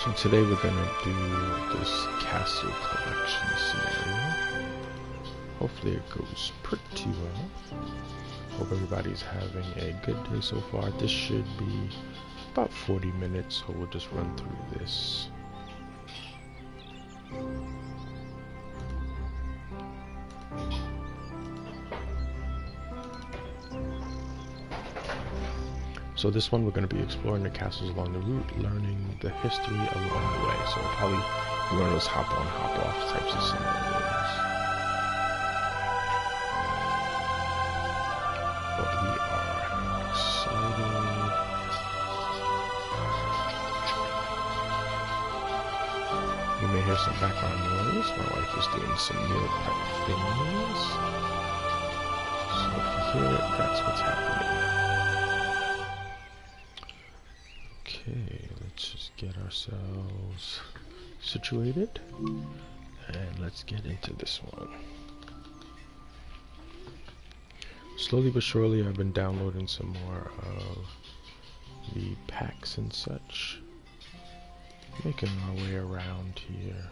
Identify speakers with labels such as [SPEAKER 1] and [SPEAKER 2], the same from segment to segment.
[SPEAKER 1] So today we're gonna do this castle collection scenario. Hopefully it goes pretty well. Hope everybody's having a good day so far. This should be about 40 minutes, so we'll just run through this. So this one we're going to be exploring the castles along the route, learning the history along the way. So it'll probably be one of those hop on, hop off types of scenarios. But we are excited. You may hear some background noise. My wife is doing some meal prep things. So if you hear it, that's what's happening. Okay, let's just get ourselves situated and let's get into this one. Slowly but surely I've been downloading some more of the packs and such, making our way around here.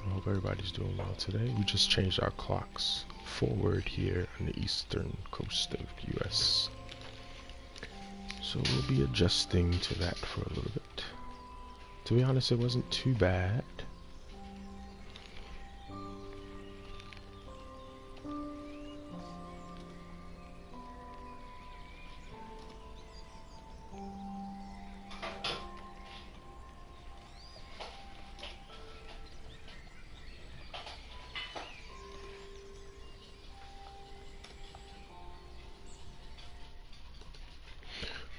[SPEAKER 1] I hope everybody's doing well today. We just changed our clocks forward here on the eastern coast of the US. So we'll be adjusting to that for a little bit. To be honest, it wasn't too bad.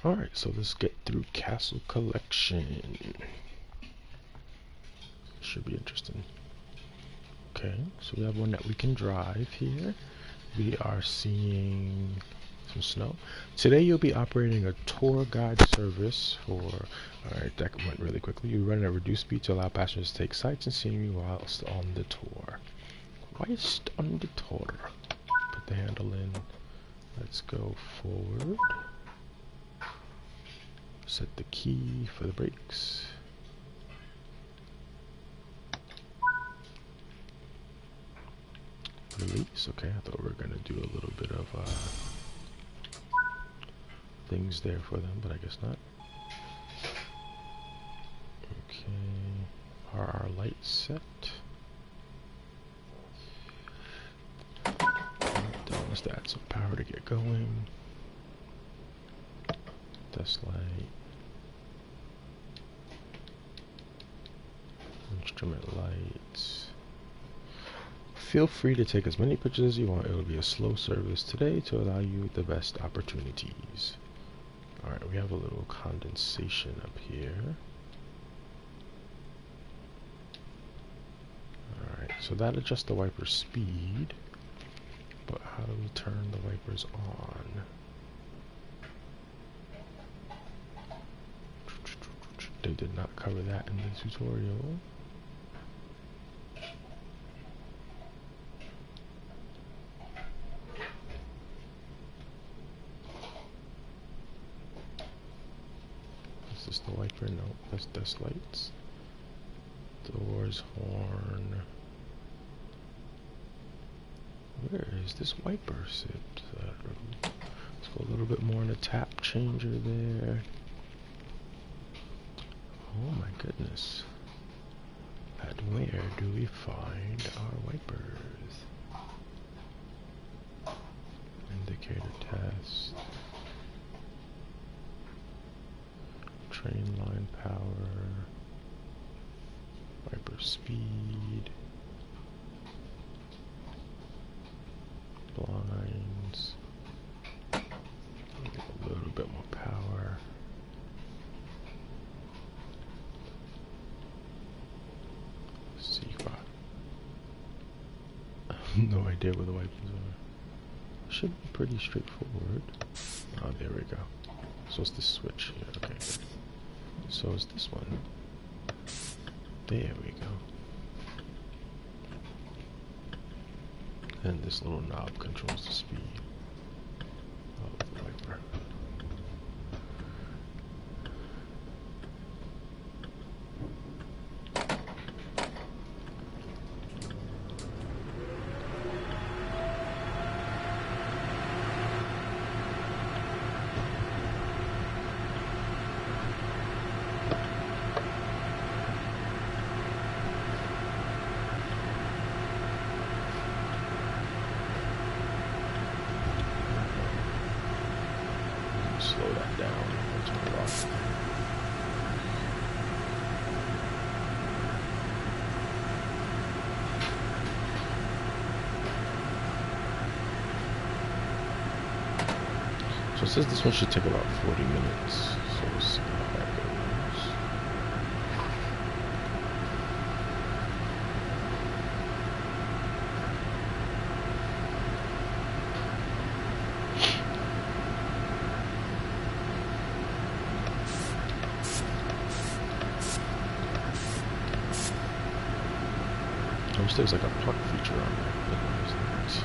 [SPEAKER 1] Alright, so let's get through Castle Collection. Should be interesting. Okay, so we have one that we can drive here. We are seeing some snow. Today you'll be operating a tour guide service for, alright, that went really quickly. You run at a reduced speed to allow passengers to take sights and scenery whilst on the tour. Whilst on the tour. Put the handle in. Let's go forward. Set the key for the brakes. Release. Okay, I thought we were going to do a little bit of things there for them, but I guess not. Okay, are our lights set? Let's add some power to get going. Test light. Instrument lights. Feel free to take as many pictures as you want. It will be a slow service today to allow you the best opportunities. Alright, we have a little condensation up here. Alright, so that adjusts the wiper speed. But how do we turn the wipers on? They did not cover that in the tutorial. Is this the wiper? No, that's desk lights. Doors, horn. Where is this wiper sit? Let's go a little bit more in a tap changer there. Oh my goodness. And where do we find our wipers? Indicator test. Train line power. Wiper speed. Blinds. A little bit more power. No idea where the wipers are. Should be pretty straightforward. Oh, there we go. So it's this switch here. Okay, good. So is this one. There we go. And this little knob controls the speed of the wiper. So it says this one should take about 40 minutes. So we'll see how that goes. I wish there was like a pluck feature on there, but there's not.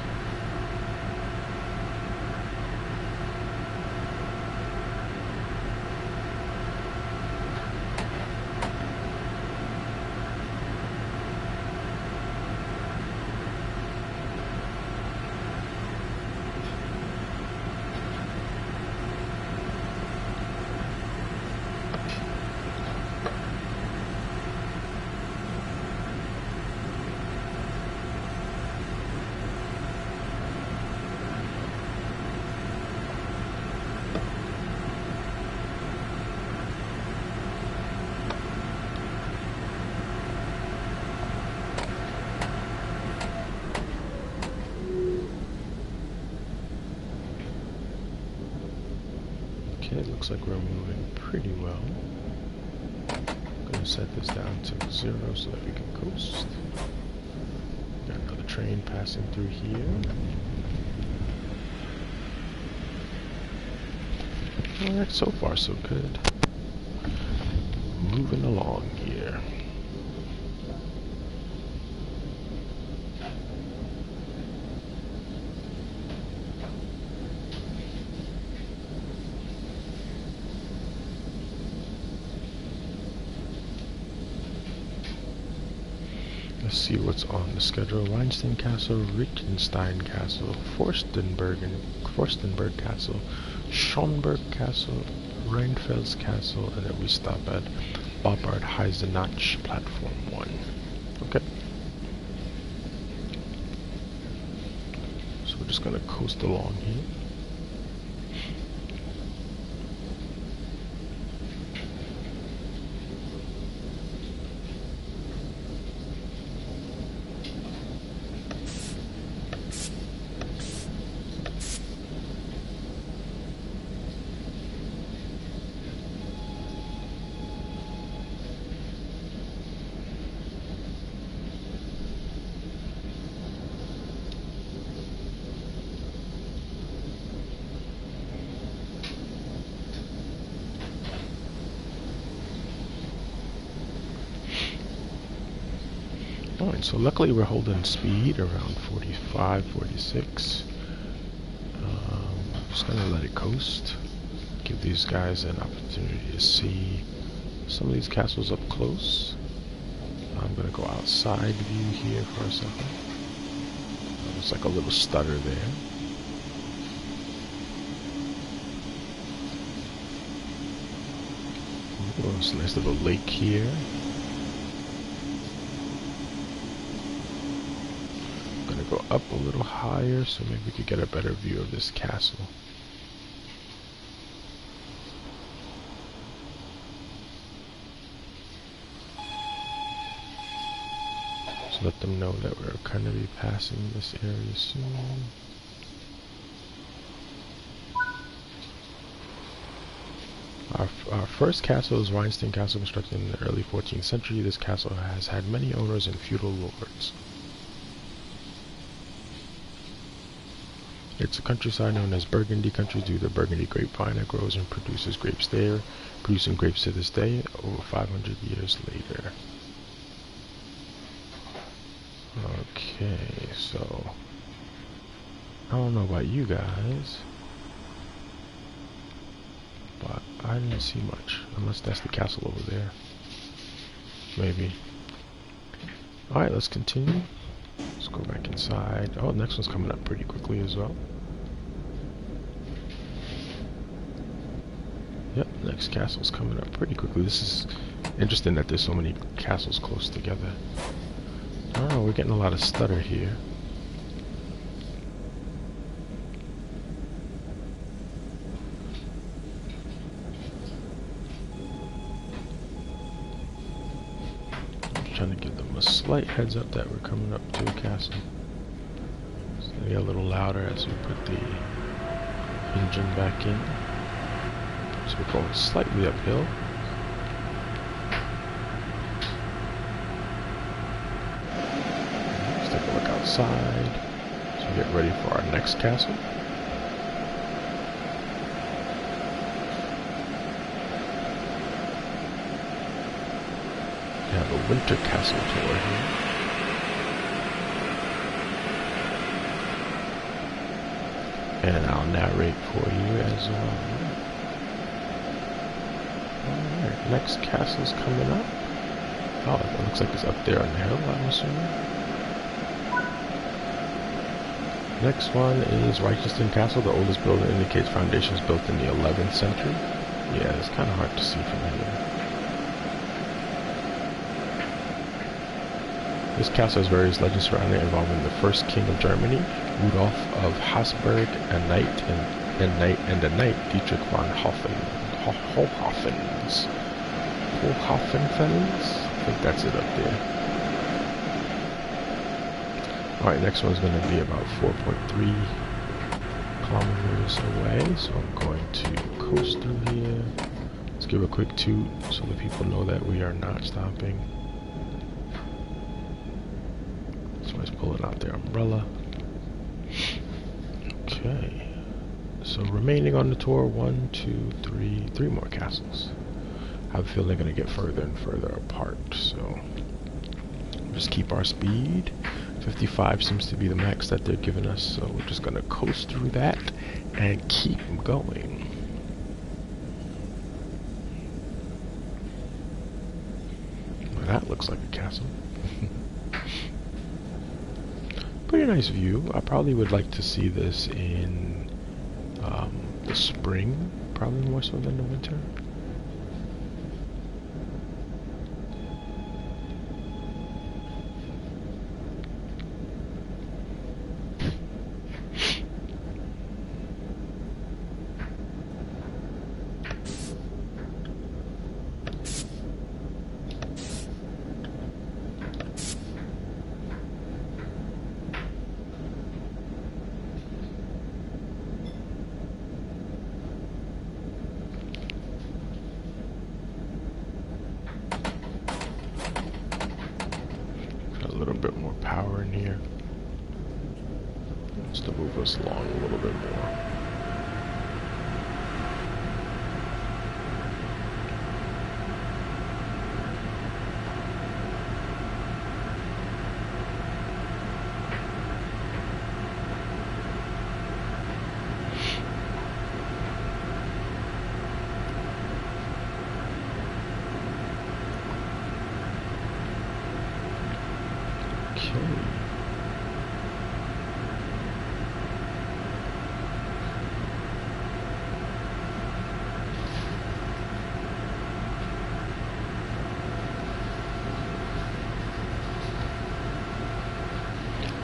[SPEAKER 1] Okay, it looks like we're moving pretty well. I'm going to set this down to 0 so that we can coast. Got another train passing through here. Alright, so far so good. Moving along here. Let's see what's on the schedule. Rheinstrecke Castle, Liechtenstein Castle, Forstenberg Castle, Schönberg Castle, Rheinfels Castle, and then we stop at Bobart Heisenach Platform 1. Okay. So we're just gonna coast along here. Alright, so luckily we're holding speed around 45, 46. Just gonna let it coast. Give these guys an opportunity to see some of these castles up close. I'm gonna go outside view here for a second. There's like a little stutter there. Oh, it's a nice little lake here. Go up a little higher so maybe we could get a better view of this castle. Just let them know that we're kind of be passing this area soon. Our first castle is Rheinstrecke Castle, constructed in the early 14th century. This castle has had many owners and feudal lords. It's a countryside known as Burgundy country due to the Burgundy grapevine that grows and produces grapes there, producing grapes to this day, over 500 years later. Okay, so I don't know about you guys, but I didn't see much, unless that's the castle over there. Maybe. Alright, let's continue. Let's go back inside. Oh, the next one's coming up pretty quickly as well. Yep, next castle's coming up pretty quickly. This is interesting that there's so many castles close together. Oh, we're getting a lot of stutter here. trying to give them a slight heads up that we're coming up to a castle. So they get a little louder as we put the engine back in. So we're going slightly uphill. Let's take a look outside. So we get ready for our next castle. We have a winter castle tour here. And I'll narrate for you as well. Alright, next castle's coming up. Oh, it looks like it's up there on the hill, I'm assuming. Next one is Rheinstrecke Castle. The oldest building indicates foundations built in the 11th century. Yeah, it's kind of hard to see from here. This castle has various legends surrounding it involving the first king of Germany, Rudolf of Habsburg, and the knight Dietrich von Hohenfels. Hohenfels? I think that's it up there. Alright, next one's going to be about 4.3 kilometers away, so I'm going to coast through here. Let's give a quick toot so the people know that we are not stopping. Somebody's pulling out their umbrella. Okay, so remaining on the tour, 1, 2, 3, 3 more castles. I have a feeling they're going to get further and further apart, so just keep our speed. 55 seems to be the max that they're giving us, so we're just going to coast through that and keep going. Well, that looks like a castle. Pretty nice view. I probably would like to see this in the spring, probably more so than the winter. A little bit more power in here. Just to move us along a little bit more.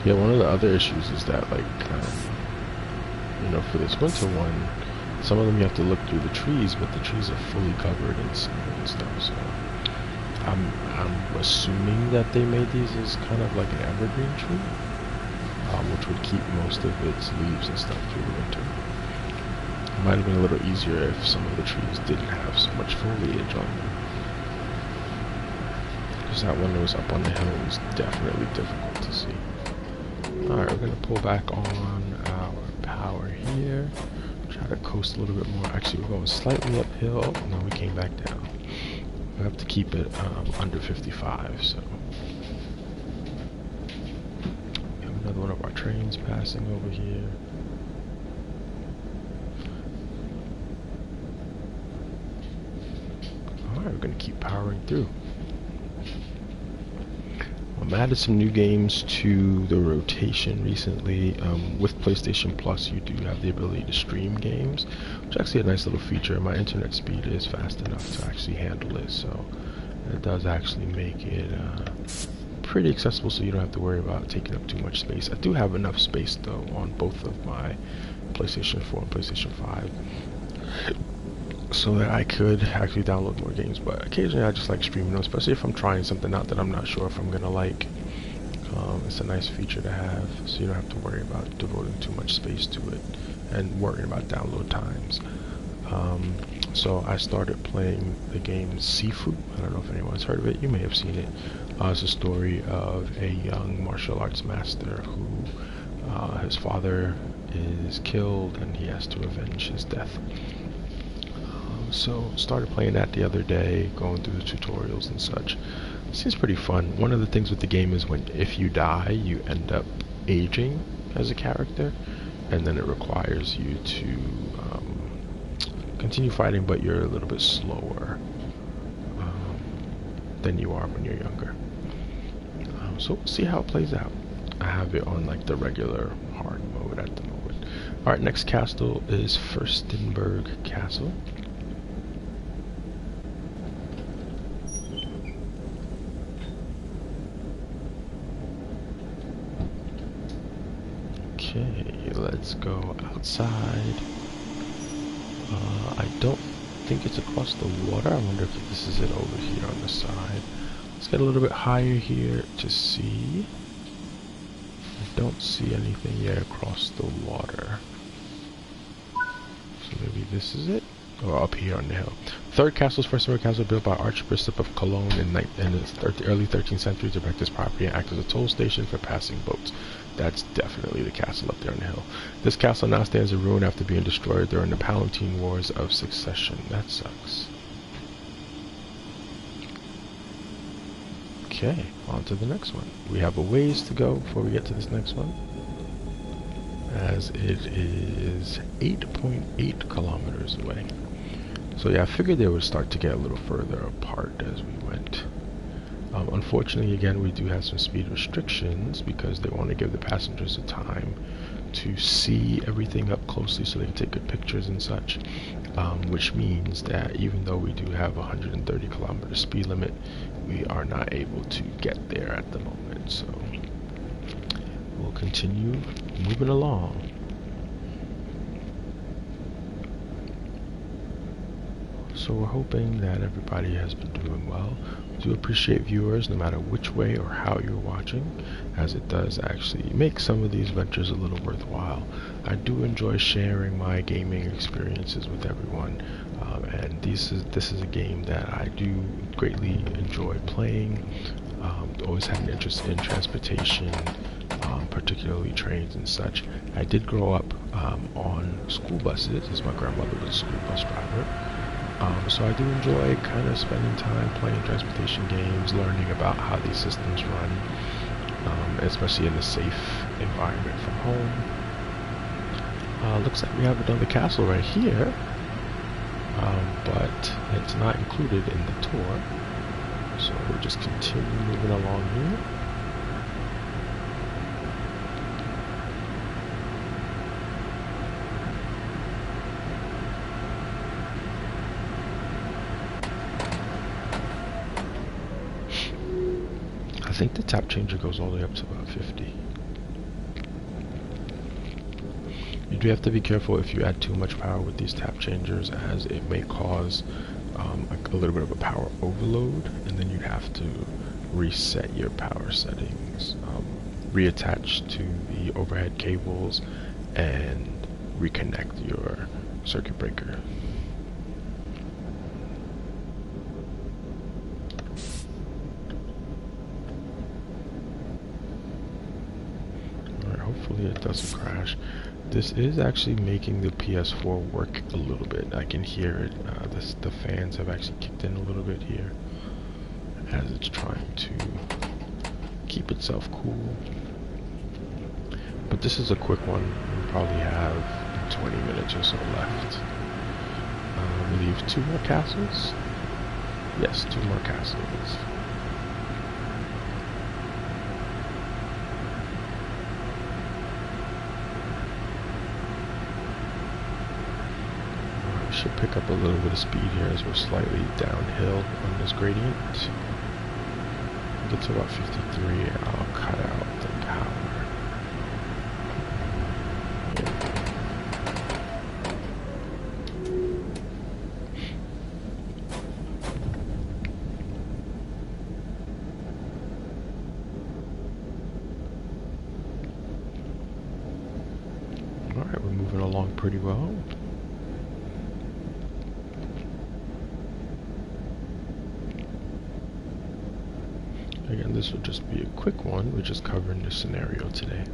[SPEAKER 1] Yeah, one of the other issues is that, like, you know, for this winter one, some of them you have to look through the trees, but the trees are fully covered in snow and stuff, so I'm assuming that they made these as kind of like an evergreen tree, which would keep most of its leaves and stuff through the winter. It might have been a little easier if some of the trees didn't have so much foliage on them. Because that one that was up on the hill was definitely difficult to see. Alright, we're going to pull back on our power here. Try to coast a little bit more. Actually, we're going slightly uphill. No, we came back down. We have to keep it under 55, so. We have another one of our trains passing over here. Alright, we're going to keep powering through. I added some new games to the rotation recently. With PlayStation Plus, you do have the ability to stream games, which is actually a nice little feature. My internet speed is fast enough to actually handle it, so it does actually make it pretty accessible, so you don't have to worry about taking up too much space. I do have enough space, though, on both of my PlayStation 4 and PlayStation 5 so that I could actually download more games. But occasionally I just like streaming them, especially if I'm trying something out that I'm not sure if I'm gonna like. It's a nice feature to have, so you don't have to worry about devoting too much space to it and worrying about download times. So I started playing the game Sifu. I don't know if anyone's heard of it. You may have seen it. It's a story of a young martial arts master who his father is killed and he has to avenge his death. So started playing that the other day, going through the tutorials and such. It seems pretty fun. One of the things with the game is if you die, you end up aging as a character, and then it requires you to continue fighting, but you're a little bit slower than you are when you're younger. So we'll see how it plays out. I have it on like the regular hard mode at the moment. Alright, next castle is Fürstenberg Castle. Okay, let's go outside. I don't think it's across the water. I wonder if this is it over here on the side. Let's get a little bit higher here to see. I don't see anything yet across the water. So maybe this is it? Or up here on the hill. Third castle is Fürstenberg Castle, built by Archbishop of Cologne in the early 13th century to protect his property and act as a toll station for passing boats. That's definitely the castle up there on the hill. This castle now stands in ruin after being destroyed during the Palatine Wars of Succession. That sucks. Okay, on to the next one. We have a ways to go before we get to this next one, as it is 8.8 kilometers away. So yeah, I figured they would start to get a little further apart as we went. Unfortunately, again, we do have some speed restrictions because they want to give the passengers the time to see everything up closely so they can take good pictures and such, which means that even though we do have 130 kilometer speed limit, we are not able to get there at the moment. So we'll continue moving along. So we're hoping that everybody has been doing well. We do appreciate viewers no matter which way or how you're watching, as it does actually make some of these ventures a little worthwhile. I do enjoy sharing my gaming experiences with everyone, and this is a game that I do greatly enjoy playing. Always had an interest in transportation, particularly trains and such. I did grow up on school buses, as my grandmother was a school bus driver. So I do enjoy kind of spending time playing transportation games, learning about how these systems run, especially in a safe environment from home. Looks like we have another castle right here, but it's not included in the tour. So we'll just continue moving along here. I think the tap changer goes all the way up to about 50. You do have to be careful if you add too much power with these tap changers, as it may cause a little bit of a power overload, and then you'd have to reset your power settings, reattach to the overhead cables, and reconnect your circuit breaker. Hopefully it doesn't crash. This is actually making the PS4 work a little bit. I can hear it. The fans have actually kicked in a little bit here as it's trying to keep itself cool. But this is a quick one. We probably have 20 minutes or so left. I believe 2 more castles? Yes, 2 more castles. Should pick up a little bit of speed here as we're slightly downhill on this gradient. Get to about 53 and I'll cut out the power. pretty well. Again, this will just be a quick one. We're just covering this scenario today.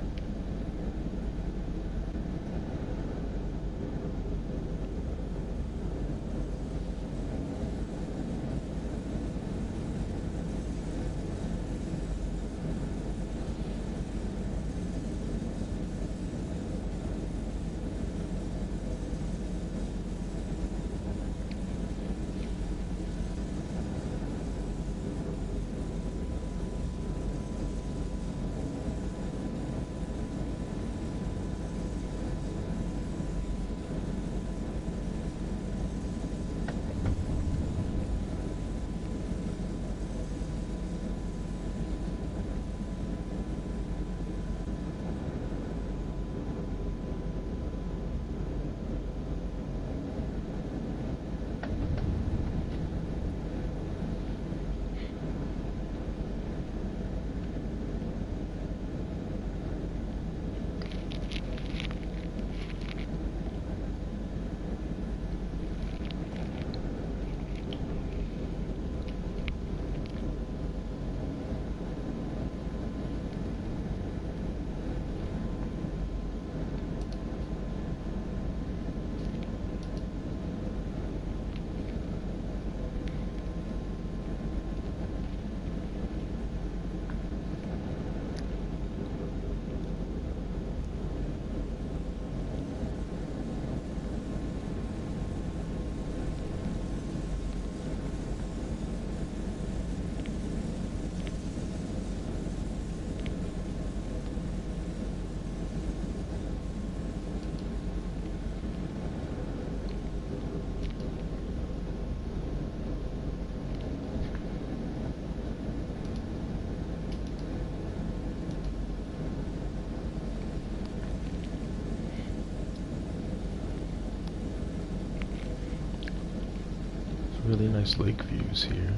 [SPEAKER 1] Really nice lake views here.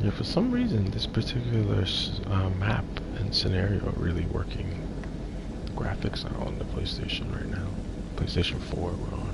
[SPEAKER 1] Yeah, for some reason this particular map and scenario are really working. The graphics are on the PlayStation right now. PlayStation 4 we're on.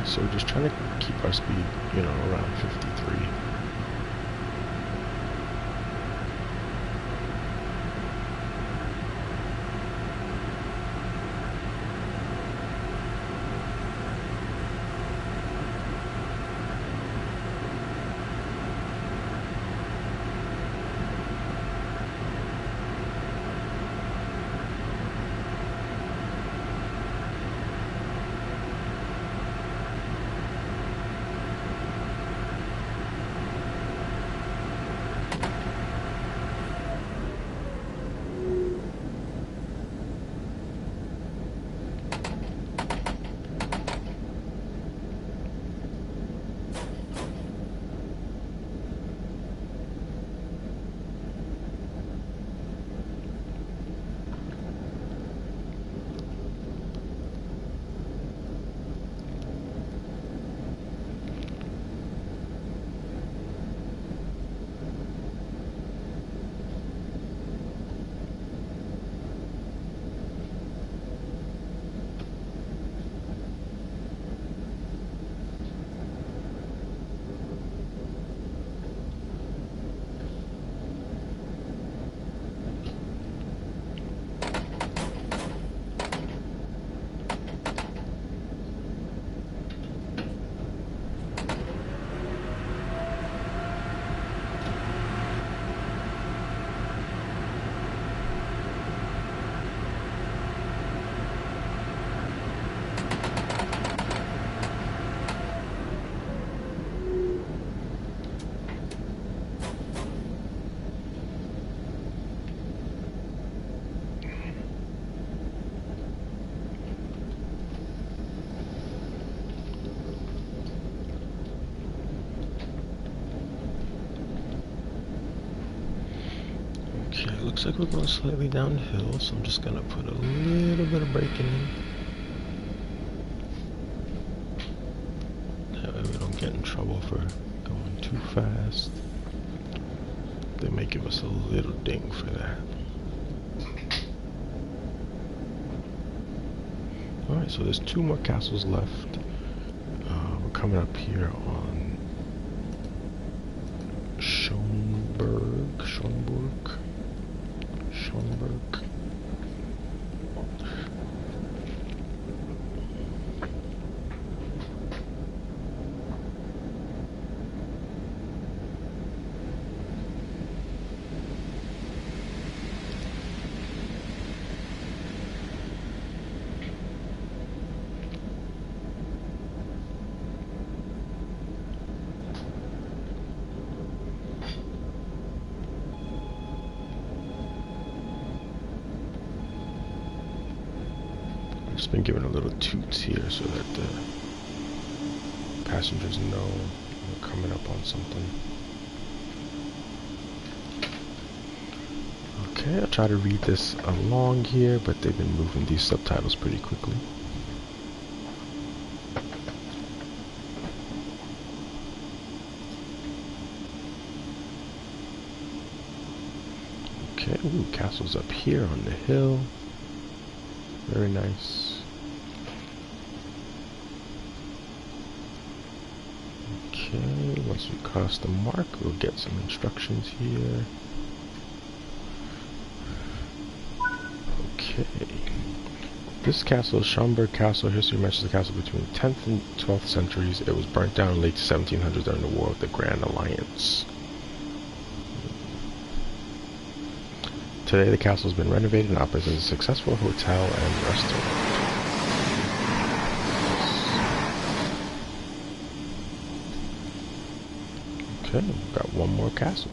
[SPEAKER 1] So we're just trying to keep our speed, you know, around 53. Okay, looks like we're going slightly downhill, so I'm just gonna put a little bit of braking in. That way we don't get in trouble for going too fast. They may give us a little ding for that. Alright, so there's 2 more castles left. We're coming up here on Schönberg. Just been given a little toots here so that the passengers know we're coming up on something. Okay, I'll try to read this along here, but they've been moving these subtitles pretty quickly. Okay, ooh, castle's up here on the hill. Very nice. Okay, once we cross the mark, we'll get some instructions here. Okay. This castle is Schönberg Castle. History mentions the castle between the 10th and 12th centuries. It was burnt down in late 1700s during the War of the Grand Alliance. Today, the castle has been renovated and operates as a successful hotel and restaurant. Okay, we've got 1 more castle.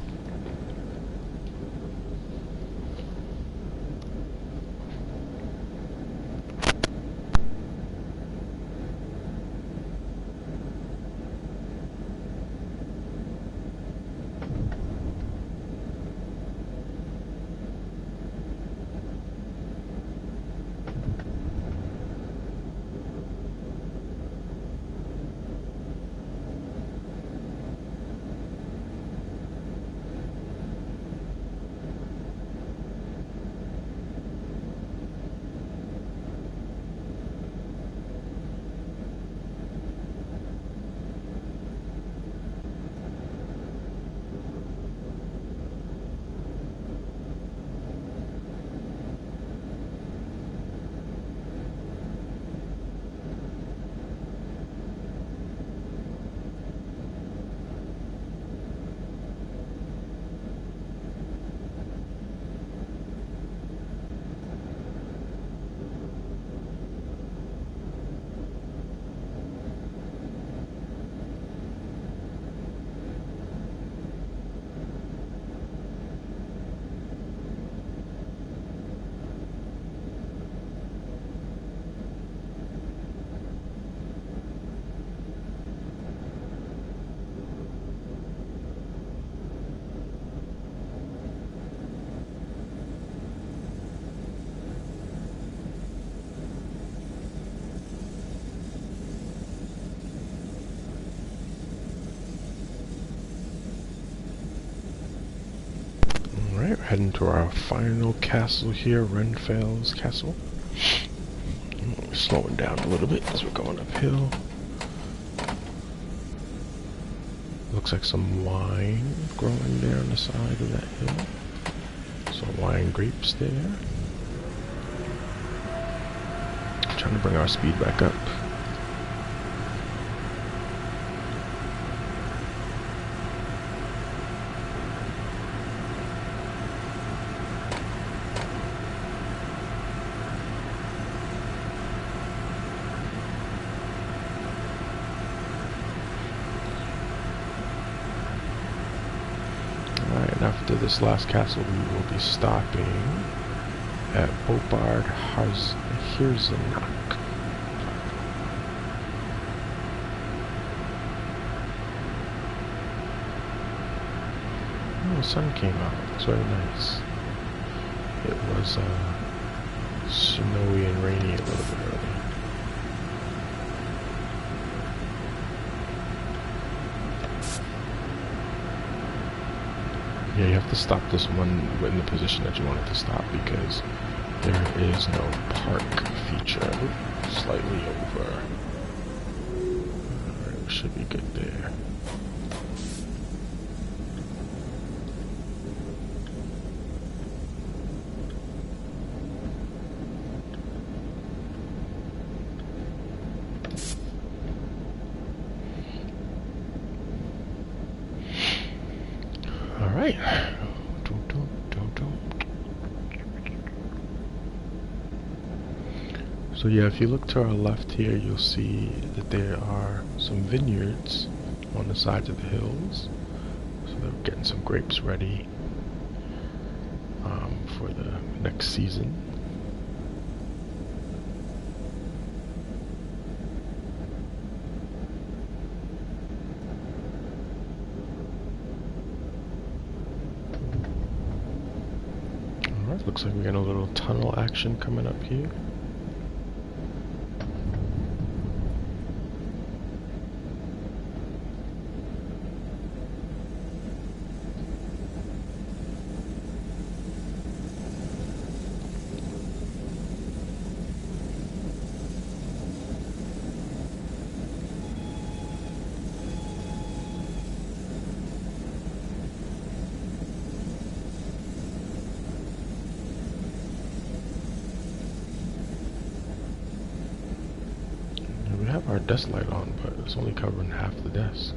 [SPEAKER 1] Alright, we're heading to our final castle here, Renfel's Castle. We're slowing down a little bit as we're going uphill. Looks like some wine growing there on the side of that hill. Some wine grapes there. Trying to bring our speed back up. After this last castle, we will be stopping at Bopard Hirsenach. Oh, the sun came out. It's very nice. It was snowy and rainy a little bit early. Yeah, you have to stop this one in the position that you want it to stop because there is no park feature. Oop, slightly over. Alright, we should be good there. Alright. So yeah, if you look to our left here, you'll see that there are some vineyards on the sides of the hills. So they're getting some grapes ready for the next season. Alright, looks like we got a little tunnel action coming up here. We have our desk light on, but it's only covering half the desk.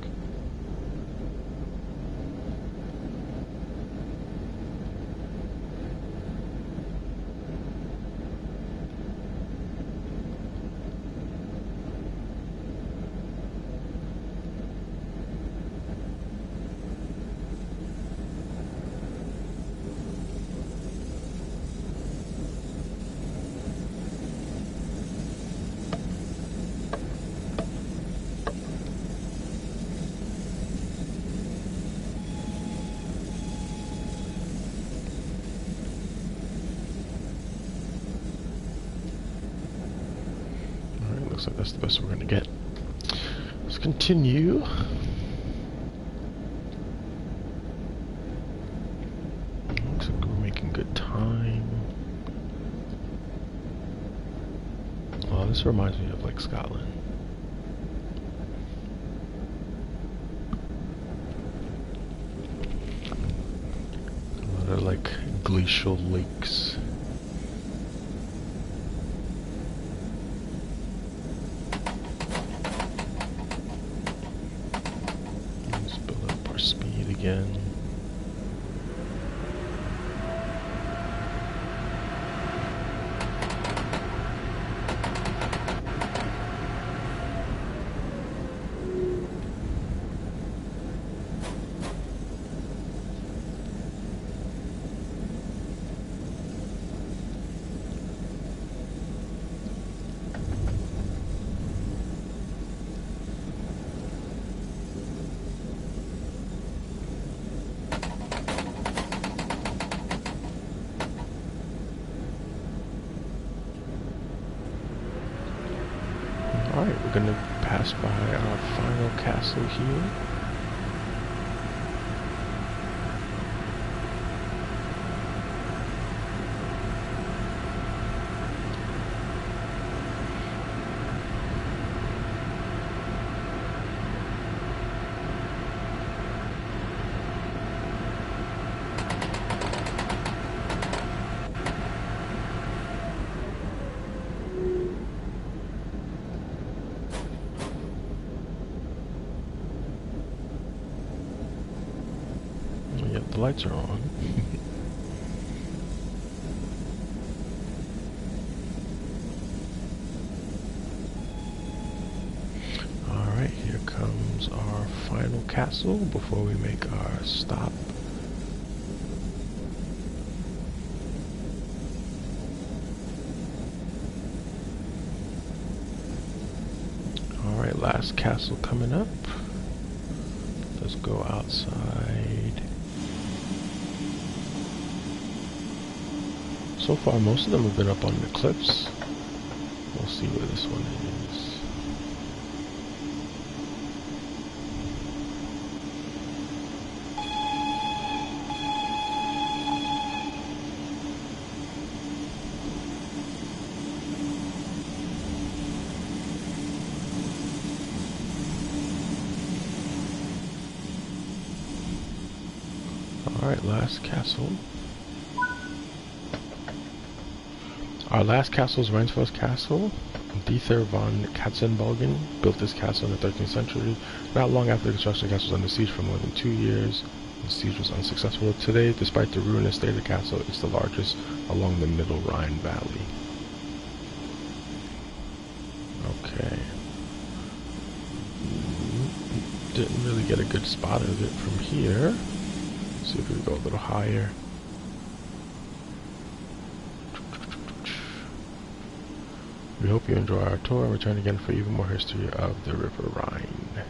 [SPEAKER 1] Looks like that's the best we're going to get. Let's continue. Looks like we're making good time. Oh, this reminds me of like Scotland. A lot of like glacial lakes. Again. Alright, we're gonna pass by our final castle here. Yep, the lights are on. Alright, here comes our final castle before we make our stop. Alright, last castle coming up. Let's go outside. So far, most of them have been up on the cliffs. We'll see where this one is. Alright, last castle. Our last castle is Rheinstrecke Castle. Dieter von Katzenbogen built this castle in the 13th century. Not long after the construction, the castle was under siege for more than 2 years. The siege was unsuccessful. Today, despite the ruinous state of the castle, it's the largest along the Middle Rhine Valley. Okay. Didn't really get a good spot of it from here. Let's see if we can go a little higher. We hope you enjoy our tour and return again for even more history of the River Rhine.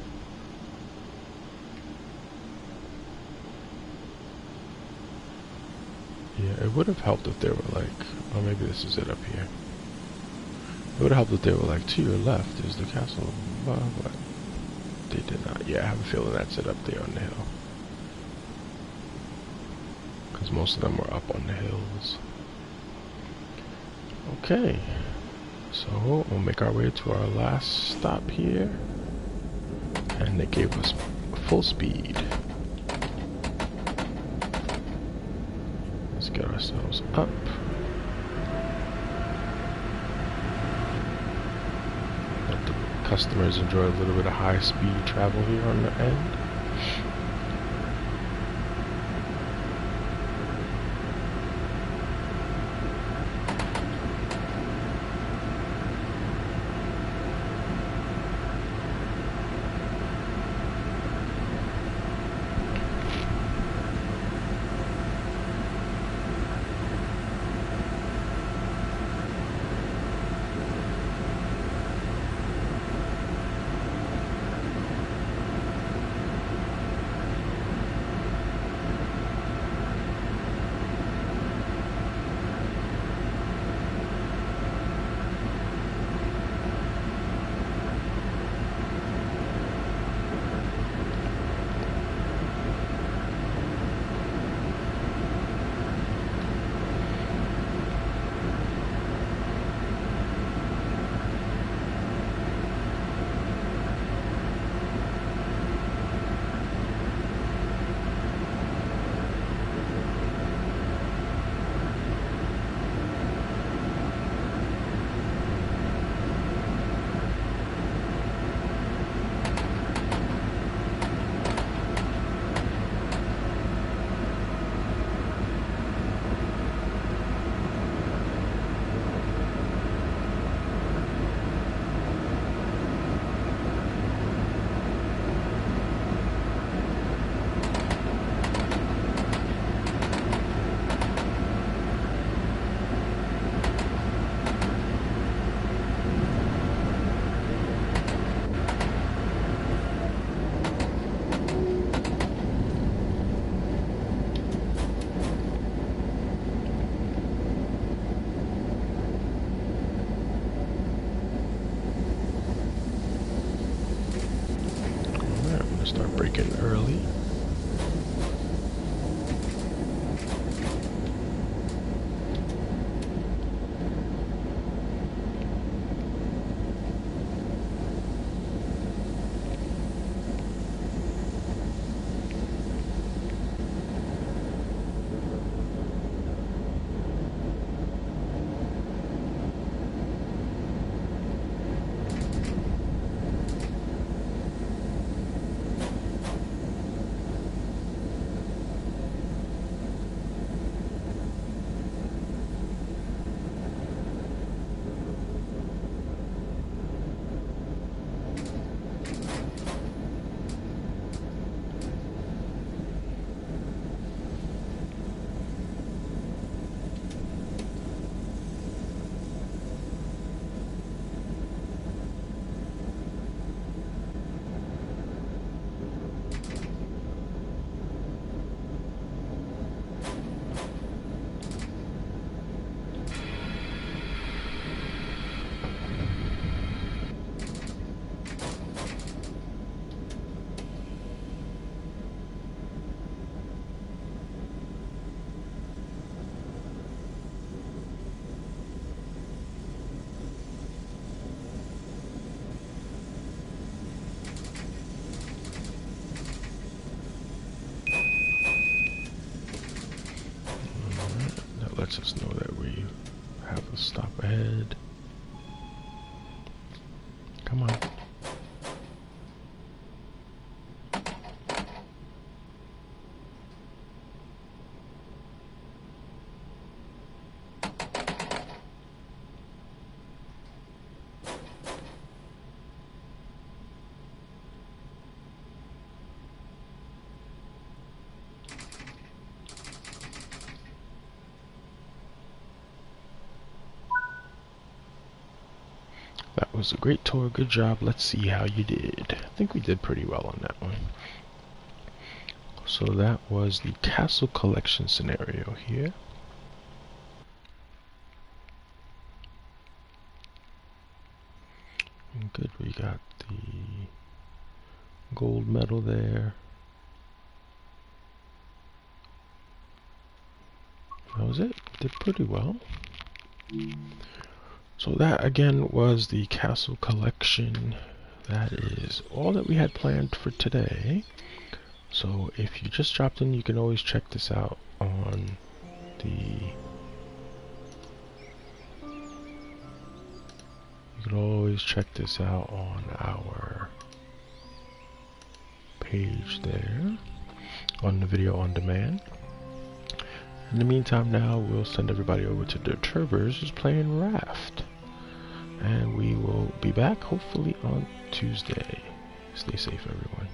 [SPEAKER 1] Yeah, it would have helped if they were like, oh, maybe this is it up here. It would have helped if they were like, to your left is the castle, but they did not. Yeah, I have a feeling that's it up there on the hill. Because most of them were up on the hills. Okay. So, we'll make our way to our last stop here. And they gave us full speed. Let's get ourselves up. Let the customers enjoy a little bit of high-speed travel here on the end. lets us know that we have a stop ahead. Come on. That was a great tour. Good job. Let's see how you did. I think we did pretty well on that one. So that was the castle collection scenario here. And good, we got the gold medal there. That was it. Did pretty well. So that again was the castle collection. That is all that we had planned for today. So if you just dropped in, you can always check this out on the our page there on the video on demand. In the meantime, now we'll send everybody over to the Turbers who's playing Raft. And we will be back hopefully on Tuesday. Stay safe, everyone.